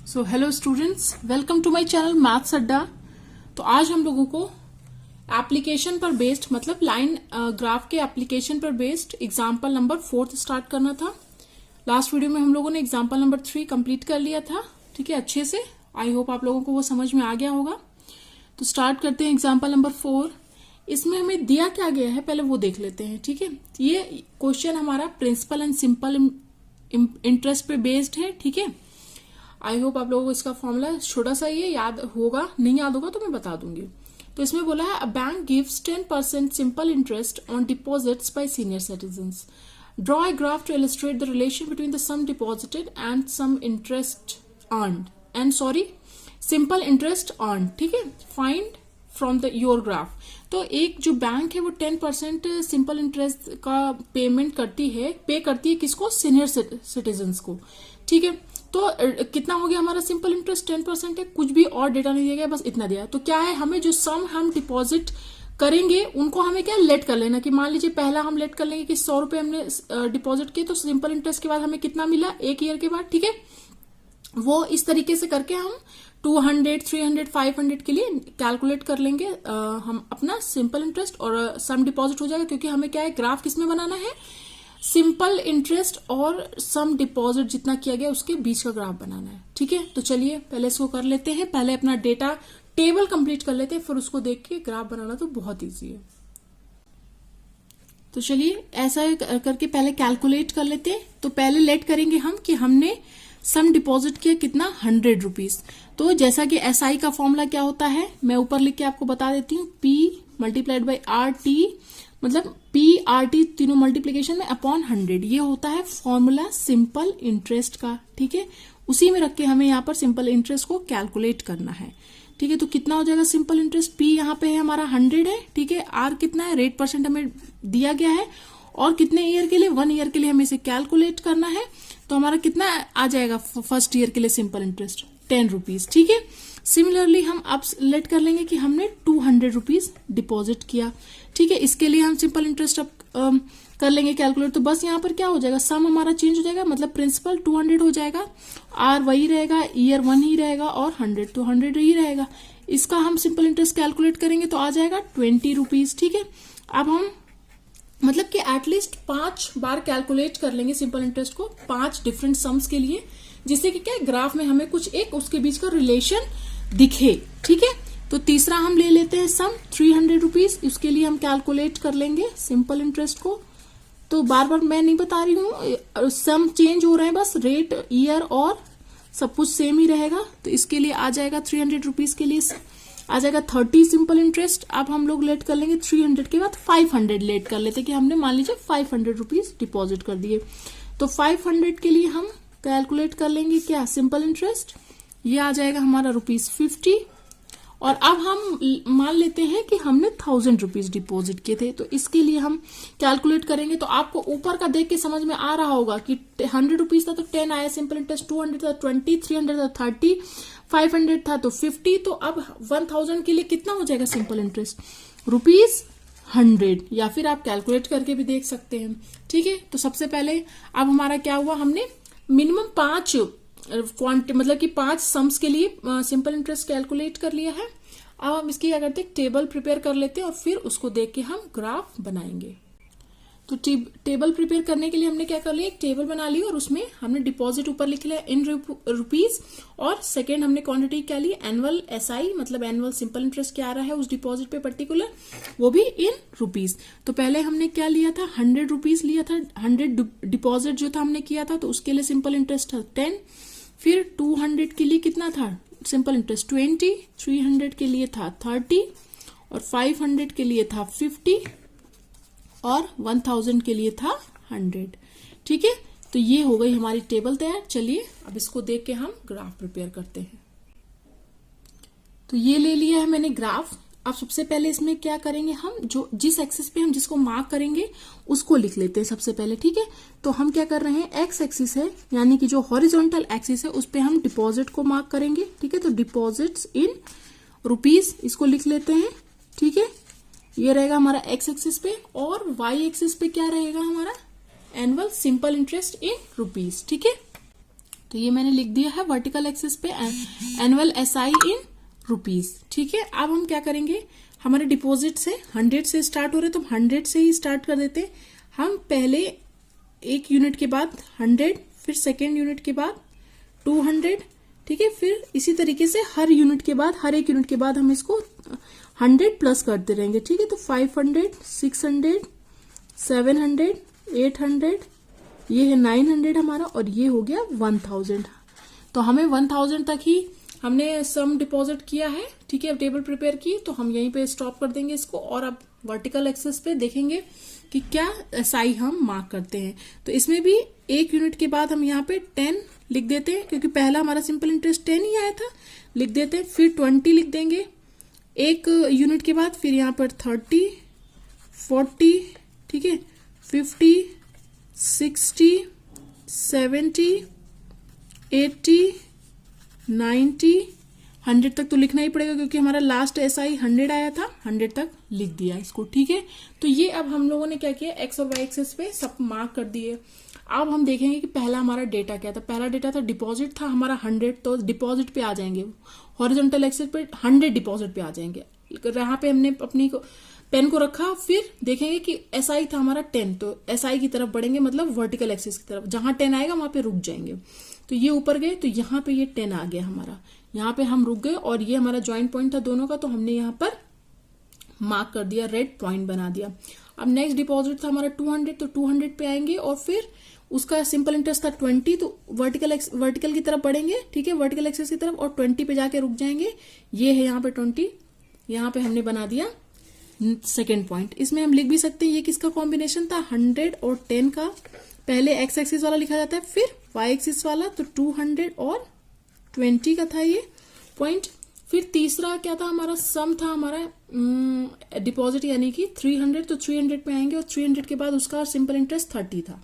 So hello students, welcome to my channel maths Adda. तो आज हम लोगों को एप्लीकेशन पर बेस्ड मतलब लाइन ग्राफ के एप्लीकेशन पर बेस्ड एग्जांपल नंबर 4 स्टार्ट करना था। लास्ट वीडियो में हम लोगों ने एग्जांपल नंबर 3 कंप्लीट कर लिया था, ठीक है, अच्छे से। आई होप आप लोगों को वो समझ में आ गया होगा। तो स्टार्ट करते हैं एग्जाम्पल नंबर 4। इसमें हमें दिया क्या गया है पहले वो देख लेते हैं, ठीक है। ये क्वेश्चन हमारा प्रिंसिपल एंड सिंपल इंटरेस्ट पे बेस्ड है, ठीक है। आई होप आप लोगों को इसका फॉर्मूला छोटा सा ये याद होगा, नहीं याद होगा तो मैं बता दूंगी। तो इसमें बोला है a bank gives 10% simple interest on deposits by senior citizens. Draw a graph to illustrate the relation between the sum deposited and sum interest earned and simple interest earned, ठीक है। Find from the your graph. तो एक जो bank है वो 10% simple interest का payment करती है, पे करती है किसको? सीनियर सिटीजन्स को, ठीक है। तो कितना हो गया हमारा सिंपल इंटरेस्ट? 10% है। कुछ भी और डेटा नहीं दिया गया, बस इतना दिया है। तो क्या है, हमें जो सम हम डिपॉजिट करेंगे उनको हमें क्या लेट कर लेना कि मान लीजिए पहला हम लेट कर लेंगे कि 100 रुपए हमने डिपॉजिट किए, तो सिंपल इंटरेस्ट के बाद हमें कितना मिला एक ईयर के बाद, ठीक है। वो इस तरीके से करके हम 200, 300, 500 के लिए कैलकुलेट कर लेंगे हम अपना सिंपल इंटरेस्ट, और सम डिपॉजिट हो जाएगा। क्योंकि हमें क्या है, ग्राफ किसमें बनाना है? सिंपल इंटरेस्ट और सम डिपॉजिट जितना किया गया उसके बीच का ग्राफ बनाना है, ठीक है। तो चलिए पहले इसको कर लेते हैं। पहले अपना डेटा टेबल कंप्लीट कर लेते हैं, फिर उसको देख के ग्राफ बनाना तो बहुत इजी है। तो चलिए ऐसा करके पहले कैलकुलेट कर लेते हैं। तो पहले लेट करेंगे हम कि हमने सम डिपॉजिट किया कितना, 100 रुपीज। तो जैसा कि एसआई का फॉर्मूला क्या होता है मैं ऊपर लिख के आपको बता देती हूँ। P मल्टीप्लाइड बाई RT, मतलब PRT तीनों मल्टीप्लीकेशन में अपॉन 100, ये होता है फॉर्मूला सिंपल इंटरेस्ट का, ठीक है। उसी में रख के हमें यहाँ पर सिंपल इंटरेस्ट को कैलकुलेट करना है, ठीक है। तो कितना हो जाएगा सिंपल इंटरेस्ट? P यहाँ पे है हमारा 100 है, ठीक है। R कितना है? रेट परसेंट हमें दिया गया है, और कितने ईयर के लिए? 1 ईयर के लिए हमें इसे कैलकुलेट करना है। तो हमारा कितना आ जाएगा फर्स्ट ईयर के लिए सिंपल इंटरेस्ट? 10 रुपीज, ठीक है। सिमिलरली हम अब लेट कर लेंगे कि हमने 200 रुपीज डिपॉजिट किया, ठीक है। इसके लिए हम सिंपल इंटरेस्ट अब कर लेंगे कैलकुलेट। तो बस यहाँ पर क्या हो जाएगा, सम हमारा चेंज हो जाएगा, मतलब प्रिंसिपल 200 हो जाएगा, आर वही रहेगा, ईयर 1 ही रहेगा, और 100 तो 100 ही रहेगा। इसका हम सिंपल इंटरेस्ट कैलकुलेट करेंगे तो आ जाएगा 20 रुपीज, ठीक है। अब हम मतलब कि एटलीस्ट 5 बार कैलकुलेट कर लेंगे सिंपल इंटरेस्ट को 5 डिफरेंट सम्स के लिए, जिससे कि क्या ग्राफ में हमें कुछ एक उसके बीच का रिलेशन दिखे, ठीक है। तो तीसरा हम ले लेते हैं सम 300 रुपीज। इसके लिए हम कैलकुलेट कर लेंगे सिंपल इंटरेस्ट को। तो बार बार मैं नहीं बता रही हूँ, सम चेंज हो रहे हैं, बस रेट, ईयर और सब कुछ सेम ही रहेगा। तो इसके लिए आ जाएगा 300 रुपीज के लिए आ जाएगा 30 सिंपल इंटरेस्ट। अब हम लोग लेट कर लेंगे 300 के बाद 500 लेट कर लेते कि हमने मान लीजिए 500 रुपीज डिपॉजिट कर दिए। तो 500 के लिए हम कैलकुलेट कर लेंगे क्या, सिंपल इंटरेस्ट। ये आ जाएगा हमारा ₹50। और अब हम मान लेते हैं कि हमने 1000 रुपीज डिपॉजिट किए थे, तो इसके लिए हम कैलकुलेट करेंगे। तो आपको ऊपर का देख के समझ में आ रहा होगा कि 100 रुपीज था तो 10 आया सिंपल इंटरेस्ट, 200 था 20, 300 था 30, 500 था तो 50। तो अब 1000 के लिए कितना हो जाएगा सिंपल इंटरेस्ट? ₹100, या फिर आप कैलकुलेट करके भी देख सकते हैं, ठीक है। तो सबसे पहले अब हमारा क्या हुआ, हमने मिनिमम 5 मतलब कि 5 सम्स के लिए सिंपल इंटरेस्ट कैलकुलेट कर लिया है। अब हम इसकी क्या करते हैं, टेबल प्रिपेयर कर लेते हैं, और फिर उसको देख के हम ग्राफ बनाएंगे। तो टेबल प्रिपेयर करने के लिए हमने क्या कर लिया, एक टेबल बना ली, और उसमें हमने डिपॉजिट ऊपर लिख लिया इन रुपीज, और सेकेंड हमने क्वांटिटी क्या ली, एनुअल SI, मतलब एनुअल सिंपल इंटरेस्ट क्या आ रहा है उस डिपॉजिट पे पर्टिकुलर, वो भी इन रुपीज। तो पहले हमने क्या लिया था, 100 रुपीज लिया था, 100 डिपॉजिट जो था हमने किया था, तो उसके लिए सिंपल इंटरेस्ट था 10। फिर 200 के लिए कितना था सिंपल इंटरेस्ट 20, 300 के लिए था 30, और 500 के लिए था 50, और 1000 के लिए था 100, ठीक है। तो ये हो गई हमारी टेबल तैयार। चलिए अब इसको देख के हम ग्राफ प्रिपेयर करते हैं। तो ये ले लिया है मैंने ग्राफ। अब सबसे पहले इसमें क्या करेंगे, हम जो जिस एक्सिस पे हम जिसको मार्क करेंगे उसको लिख लेते हैं सबसे पहले, ठीक है। तो हम क्या कर रहे हैं, एक्स एक्सिस है यानी कि जो हॉरिजॉन्टल एक्सिस है उस पे हम डिपॉजिट को मार्क करेंगे, ठीक है। तो डिपॉजिट्स इन रुपीज इसको लिख लेते हैं, ठीक है। ये रहेगा हमारा एक्स एक्सिस पे, और वाई एक्सिस पे क्या रहेगा हमारा, annual simple interest in rupees, ठीक है। तो ये मैंने लिख दिया है वर्टिकल एक्सिस पे एनुअल एसआई इन रुपीज। ठीक है, अब हम क्या करेंगे, हमारे डिपॉजिट से 100 से स्टार्ट हो रहे तो हम 100 से ही स्टार्ट कर देते। हम पहले एक यूनिट के बाद 100, फिर सेकेंड यूनिट के बाद 200, ठीक है, फिर इसी तरीके से हर एक यूनिट के बाद हम इसको 100 प्लस करते रहेंगे। ठीक है, तो 500, 600, 700, 800, ये है 900 हमारा, और ये हो गया 1000। तो हमें 1000 तक ही हमने सम डिपॉजिट किया है। ठीक है, अब टेबल प्रिपेयर की, तो हम यहीं पे स्टॉप कर देंगे इसको, और अब वर्टिकल एक्सिस पे देखेंगे कि क्या एसआई हम मार्क करते हैं। तो इसमें भी एक यूनिट के बाद हम यहाँ पे 10 लिख देते हैं, क्योंकि पहला हमारा सिंपल इंटरेस्ट 10 ही आया था, लिख देते हैं। फिर 20 लिख देंगे एक यूनिट के बाद, फिर यहाँ पर 30, 40, ठीक है, 50, 60, 70, 80, 90, 100 तक तो लिखना ही पड़ेगा, क्योंकि हमारा लास्ट एसआई 100 आया था, 100 तक लिख दिया इसको। ठीक है, तो ये अब हम लोगों ने क्या किया, एक्स और वाई एक्सिस पे सब मार्क कर दिए। अब हम देखेंगे कि पहला हमारा डेटा क्या था। पहला डेटा था डिपॉजिट था हमारा 100, तो डिपॉजिट पे आ जाएंगे, हॉरिजॉन्टल एक्सिस पे 100 डिपॉजिट पे आ जाएंगे। यहाँ पे हमने अपनी पेन को रखा, फिर देखेंगे कि एसआई था हमारा 10, तो एसआई की तरफ बढ़ेंगे, मतलब वर्टिकल एक्सिस की तरफ। जहां 10 आएगा वहां पे रुक जाएंगे। तो ये ऊपर गए, तो यहाँ पे ये 10 आ गया हमारा, यहाँ पे हम रुक गए, और ये हमारा ज्वाइंट पॉइंट था दोनों का, तो हमने यहाँ पर मार्क कर दिया, रेड पॉइंट बना दिया। अब नेक्स्ट डिपॉजिट था हमारा 200, तो 200 पे आएंगे, और फिर उसका सिंपल इंटरेस्ट था 20, तो वर्टिकल की तरफ बढ़ेंगे। ठीक है, वर्टिकल एक्सिस की तरफ, और 20 पे जाके रुक जाएंगे। ये है यहाँ पे 20, यहाँ पे हमने बना दिया सेकेंड पॉइंट। इसमें हम लिख भी सकते हैं ये किसका कॉम्बिनेशन था, 100 और 10 का। पहले एक्स एक्सिस वाला लिखा जाता है, फिर वाई एक्सिस वाला, तो 200 और 20 का था ये पॉइंट। फिर तीसरा क्या था हमारा, सम था हमारा डिपॉजिट, यानी कि 300, तो 300 पे आएंगे, और 300 के बाद उसका सिंपल इंटरेस्ट 30 था,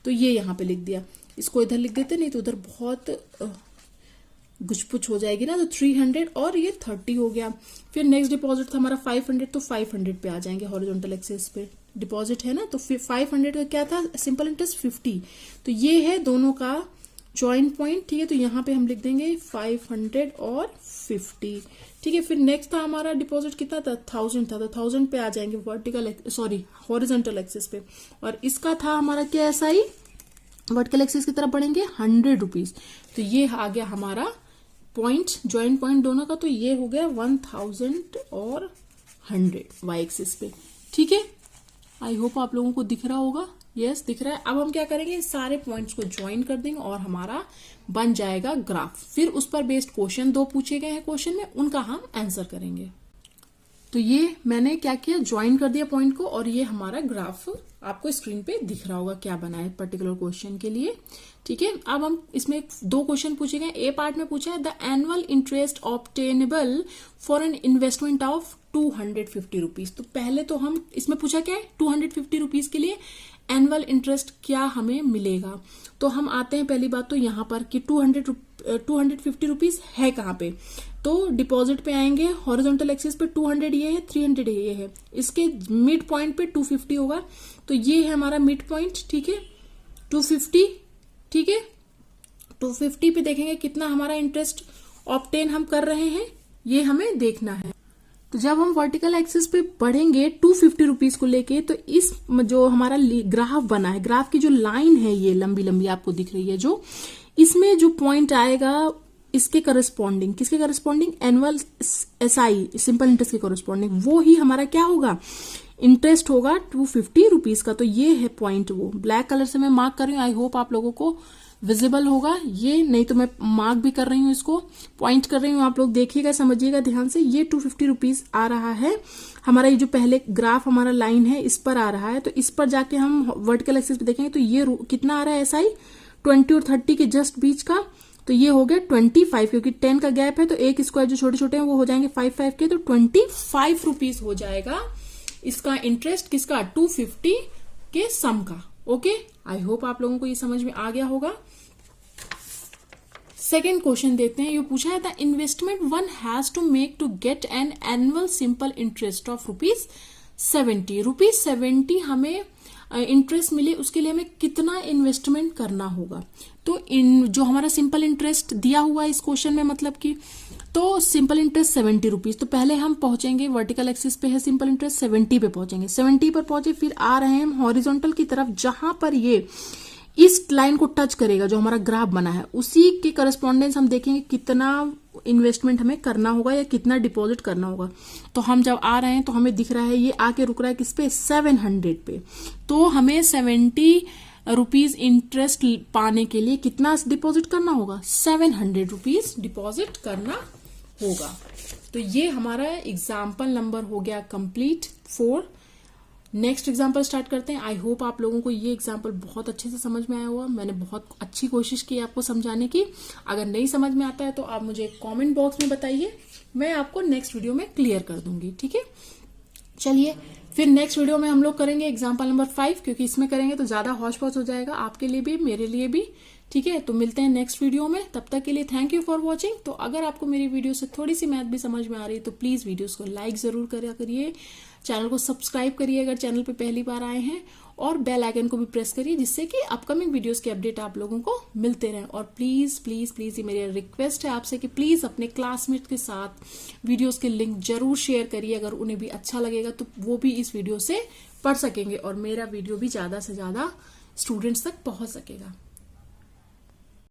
तो ये यहाँ पे लिख दिया। इसको इधर लिख देते, नहीं तो उधर बहुत गुचपुच हो जाएगी ना, तो 300 और ये 30 हो गया। फिर नेक्स्ट डिपॉजिट था हमारा 500, तो 500 पे आ जाएंगे, हॉरिजॉन्टल एक्सिस पे डिपॉजिट है ना, तो फिर 500 का क्या था, सिंपल इंटरेस्ट 50, तो ये है दोनों का जॉइंट पॉइंट। ठीक है, तो यहाँ पे हम लिख देंगे 500 और 50। ठीक है, फिर नेक्स्ट था हमारा डिपॉजिट कितना था, 1000 था, तो 1000 पे आ जाएंगे हॉरिजॉन्टल एक्सिस पे, और इसका था हमारा क्या एसआई, वर्टिकल एक्सिस की तरफ बढ़ेंगे 100 रुपीज। तो ये आ गया हमारा पॉइंट, ज्वाइंट पॉइंट दोनों का, तो ये हो गया 1000 और 100 वाई एक्सिस पे। ठीक है, आई होप आप लोगों को दिख रहा होगा। यस, दिख रहा है। अब हम क्या करेंगे, सारे पॉइंट्स को ज्वाइन कर देंगे, और हमारा बन जाएगा ग्राफ। फिर उस पर बेस्ड क्वेश्चन 2 पूछे गए हैं क्वेश्चन में, उनका हम आंसर करेंगे। तो ये मैंने क्या किया, ज्वाइन कर दिया पॉइंट को, और ये हमारा ग्राफ आपको स्क्रीन पे दिख रहा होगा क्या बना है पर्टिकुलर क्वेश्चन के लिए। ठीक है, अब हम इसमें 2 क्वेश्चन पूछे गए। ए पार्ट में पूछा है the annual interest obtainable for an investment of 250 rupees. तो पहले तो हम इसमें पूछा क्या है, 250 रुपीज के लिए एनुअल इंटरेस्ट क्या हमें मिलेगा। तो हम आते हैं पहली बात तो यहाँ पर कि 250 रुपीज है कहाँ पे, तो डिपॉजिट पे आएंगे, हॉरिजॉन्टल एक्सिस पे 200 ये है, 300 ये है, इसके मिड पॉइंट पे 250 होगा, तो ये है हमारा मिड पॉइंट। ठीक है, 250, ठीक है, 250 पे देखेंगे कितना हमारा इंटरेस्ट ऑब्टेन हम कर रहे हैं, ये हमें देखना है। तो जब हम वर्टिकल एक्सिस पे बढ़ेंगे 250 रुपीज को लेके, तो इस जो हमारा ग्राफ बना है, ग्राफ की जो लाइन है ये लंबी लंबी आपको दिख रही है, जो इसमें जो पॉइंट आएगा इसके करस्पॉन्डिंग, किसके corresponding, annual SI simple interest के करस्पॉन्डिंग, वो ही हमारा क्या होगा, इंटरेस्ट होगा 250 रुपीज का। तो ये है पॉइंट, वो ब्लैक कलर से मैं मार्क कर रही हूँ, आई होप आप लोगों को विजिबल होगा ये, नहीं तो मैं मार्क भी कर रही हूँ, इसको पॉइंट कर रही हूँ, आप लोग देखिएगा समझिएगा ध्यान से। ये 250 रुपीज आ रहा है हमारा, ये जो पहले ग्राफ हमारा लाइन है इस पर आ रहा है, तो इस पर जाके हम वर्टिकल एक्सिस पे देखेंगे तो ये कितना आ रहा है एसआई, 20 और 30 के जस्ट बीच का, तो ये हो गया 25, क्योंकि 10 का गैप है, तो एक स्क्वायर जो छोटे छोटे हैं वो हो जाएंगे 5 के, तो 25 रुपीज हो जाएगा इसका इंटरेस्ट, किसका, 250 के सम का। ओके, आई होप आप लोगों को ये समझ में आ गया होगा। सेकेंड क्वेश्चन देखते हैं, ये पूछा है the investment one has to make to get an annual simple interest of ₹70 हमें इंटरेस्ट मिले उसके लिए हमें कितना इन्वेस्टमेंट करना होगा। तो जो हमारा सिंपल इंटरेस्ट दिया हुआ है इस क्वेश्चन में, मतलब कि तो सिंपल इंटरेस्ट 70 रुपीज। तो पहले हम पहुंचेंगे वर्टिकल एक्सिस पे है सिंपल इंटरेस्ट, 70 पे पहुंचेंगे, 70 पर पहुंचे, फिर आ रहे हैं हम हॉरिजॉन्टल की तरफ, जहां पर ये इस लाइन को टच करेगा जो हमारा ग्राफ बना है, उसी के करस्पॉन्डेंस हम देखेंगे कितना इन्वेस्टमेंट हमें करना होगा या कितना डिपॉजिट करना होगा। तो हम जब आ रहे हैं तो हमें दिख रहा है ये आके रुक रहा है किस पे, 700 पे। तो हमें 70 रुपीज इंटरेस्ट पाने के लिए कितना डिपॉजिट करना होगा, 700 रुपीज डिपॉजिट करना होगा। तो ये हमारा एग्जाम्पल नंबर हो गया कंप्लीट 4। नेक्स्ट एग्जाम्पल स्टार्ट करते हैं। आई होप आप लोगों को ये एग्जाम्पल बहुत अच्छे से समझ में आया होगा। मैंने बहुत अच्छी कोशिश की आपको समझाने की। अगर नहीं समझ में आता है तो आप मुझे कमेंट बॉक्स में बताइए, मैं आपको नेक्स्ट वीडियो में क्लियर कर दूंगी, ठीक है। चलिए फिर नेक्स्ट वीडियो में हम लोग करेंगे एग्जाम्पल नंबर 5, क्योंकि इसमें करेंगे तो ज्यादा हौच पौच हो जाएगा आपके लिए भी मेरे लिए भी, ठीक है। तो मिलते हैं नेक्स्ट वीडियो में, तब तक के लिए थैंक यू फॉर वॉचिंग। तो अगर आपको मेरी वीडियो से थोड़ी सी मैथ भी समझ में आ रही है तो प्लीज वीडियोस को लाइक जरूर करिए, चैनल को सब्सक्राइब करिए अगर चैनल पे पहली बार आए हैं, और बेल आइकन को भी प्रेस करिए जिससे कि अपकमिंग वीडियोस के अपडेट आप लोगों को मिलते रहें। और प्लीज प्लीज प्लीज ये मेरी रिक्वेस्ट है आपसे कि प्लीज अपने क्लासमेट के साथ वीडियोस के लिंक जरूर शेयर करिए, अगर उन्हें भी अच्छा लगेगा तो वो भी इस वीडियो से पढ़ सकेंगे और मेरा वीडियो भी ज्यादा से ज्यादा स्टूडेंट्स तक पहुंच सकेगा।